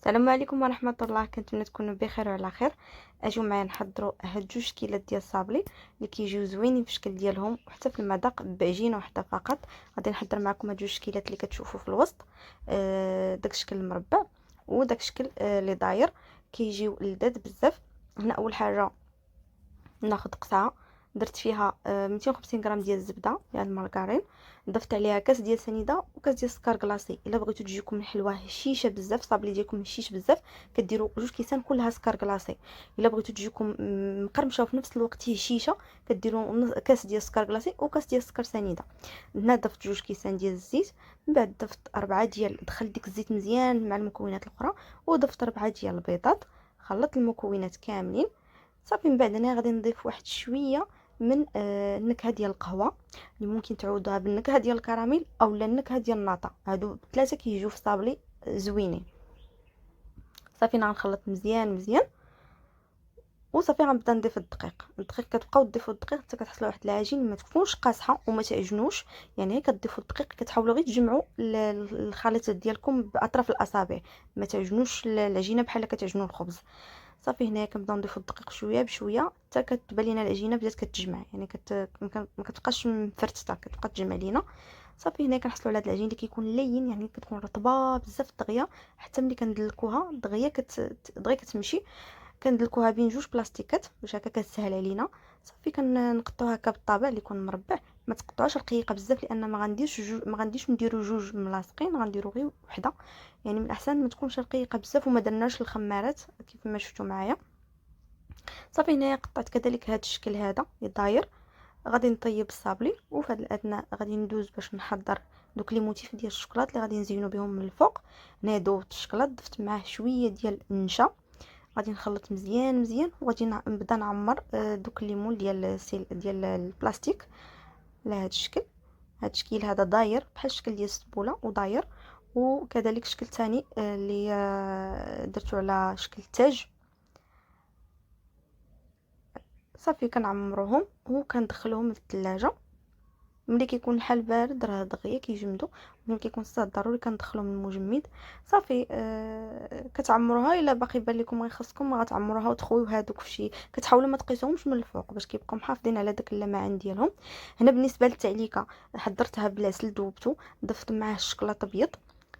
السلام عليكم ورحمه الله. كنتمنى تكونوا بخير وعلى خير. اجيو معايا نحضروا هاد جوج كيلات ديال الصابلي اللي كيجيو زوينين في الشكل ديالهم وحتى في المذاق بعجينه وحده فقط. غادي نحضر معكم هاد جوج كيلات اللي كتشوفوا في الوسط، داك الشكل المربع وداك الشكل اللي داير، كيجيو لذاذ بزاف. هنا اول حاجه ناخذ قطعه درت فيها 250 غرام ديال الزبده ديال المارغرين، ضفت عليها كاس ديال سنيده وكاس ديال السكر كلاصي. الا بغيتو تجيكم الحلوه هشيشه بزاف، الصابلي ديالكم هشيش بزاف، كديروا جوج كيسان كلها سكر كلاصي. الا بغيتو تجيكم مقرمشه وفي نفس الوقت هشيشه، كديروا كاس ديال السكر كلاصي وكاس ديال السكر سنيده. هنا ضفت جوج كيسان ديال الزيت، من بعد ضفت 4 ديال، دخلت ديك الزيت مزيان مع المكونات الاخرى وضفت 4 ديال البيضات. خلطت المكونات كاملين صافي. من بعد هنا غادي نضيف واحد شويه من النكهه ديال القهوه، اللي ممكن تعوضوها بالنكهه ديال الكراميل او النكهه ديال الناطا. هادو ثلاثه كيجيو في الصابلي زوينين. صافي غنخلط مزيان مزيان وصافي غنبدا نضيف الدقيق كتبقاو تضيفوا الدقيق حتى كتحصلوا واحد العجين ما تكونش قاصحه وما تعجنوش. يعني كتضيفوا الدقيق، كتحاولوا غير تجمعوا الخليط ديالكم باطراف الاصابع، ما تعجنوش العجينه بحال كتعجنوا الخبز. صافي هنايا كنبداو نضيفوا الدقيق شويه بشويه حتى كتبان لينا العجينه بدات كتجمع، يعني ما كتبقاش مفرتته، كتبقى تجمع لينا. صافي هنا كنحصلوا على هذا العجين اللي كيكون لين، يعني كتكون رطبه بزاف دغيا، حتى ملي كندلكوها دغيا دغيا كتمشي. كندلكوها بين جوج بلاستيكات باش هكا كتسهل علينا. صافي كنقطعوها هكا بالطابع اللي يكون مربع، ما تقطعوش رقيقه بزاف لان ما غنديرش نديرو جوج ملاصقين، غنديرو غير وحده. يعني من الاحسن ما تكونش رقيقه بزاف وما درناش الخمارات كيف ما شفتوا معايا. صافي هنايا قطعت كذلك هذا الشكل هذا داير. غادي نطيب الصابلي وفي هذا الاثناء غادي ندوز باش نحضر دوك لي موتيف ديال الشوكولات اللي غادي نزينو بهم من الفوق. هنا ذوبت الشوكولات، ضفت معاه شويه ديال النشا، غادي نخلط مزيان مزيان وغادي نبدا نعمر دوك الليمون ديال البلاستيك على هذا الشكل. هذا الشكل هذا داير بحال الشكل ديال السبوله وداير، وكذلك شكل ثاني اللي درتو على شكل تاج. صافي كنعمروهم وكندخلوهم للثلاجه. ملي كيكون الحال بارد راه دغيا كيجمدوا، ملي كيكون الصاد ضروري كندخلوهم للمجمد. صافي كتعمروها. الا باقي بان لكم غيخصكم غتعمروها وتخويو هذوك فشي، كتحاولوا ما تقيسوهمش من الفوق باش كيبقاو محافظين على داك اللمعان ديالهم. هنا بالنسبه للتعليكه حضرتها بالعسل، ذوبته، ضفت معاه الشكلاط ابيض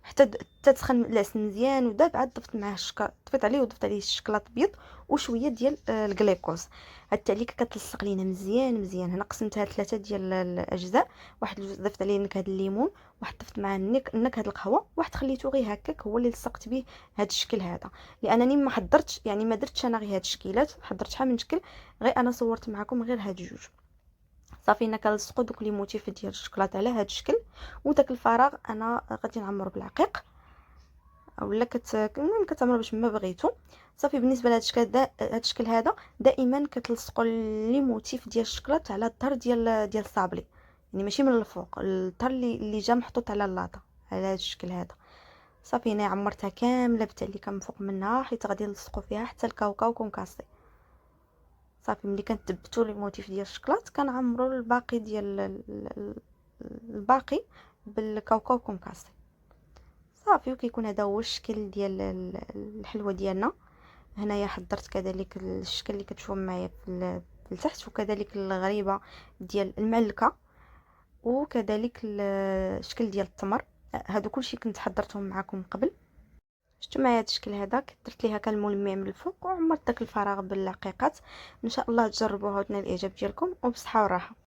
حتى تسخن العسل مزيان وداب، عاد ضفت معاه طفيت عليه وضفت عليه الشكلاط ابيض وشويه ديال الكليكوز. هاد التعليكه كتلصق لينا مزيان مزيان. هنا قسمتها ثلاثه ديال الاجزاء، واحد الجزء ضفت عليه نكهه الليمون، واحد ضفت معاه نكهه القهوه، واحد خليته غير هكاك هو اللي لصقت به هاد الشكل هذا. لانني ما حضرتش، يعني ما درتش انا غير هاد الشكيلات، حضرت شحال من شكل، غير انا صورت معكم غير هاد جوج. صافي هنا كنلصقوا دوك لي موتيف ديال الشوكولاته على هاد الشكل، وداك الفراغ انا غادي نعمر بالعقيق اولا المهم كتعمروا باش ما بغيتو. صافي بالنسبه لهاد الشكل هاد الشكل هذا دائما كتلصقوا لي موتيف ديال الشكلاط على الظهر ديال الصابلي، يعني ماشي من الفوق، الظهر اللي جا محطوط على اللاطه على هاد الشكل هذا. صافي هنا عمرتها كامله بالتعليكه من فوق منها حيت غادي نلصقوا فيها حتى الكاوكاو كونكاسي. صافي ملي كنتبتوا لي موتيف ديال الشكلاط كنعمروا الباقي ديال الباقي بالكاوكاو كونكاسي. صافي وكيكون هذا هو الشكل ديال الحلوه ديالنا. هنايا حضرت كذلك الشكل اللي كتشوفوا معايا في التحت، وكذلك الغريبه ديال المعلكه، وكذلك الشكل ديال التمر. هادو كلشي كنت حضرتهم معكم قبل. شفتوا معايا هذا الشكل هذا، درت ليه هكا الملمع من الفوق وعمرت داك الفراغ بالعقيقات. ان شاء الله تجربوها وتنال الاعجاب ديالكم، وبصحه وراحه.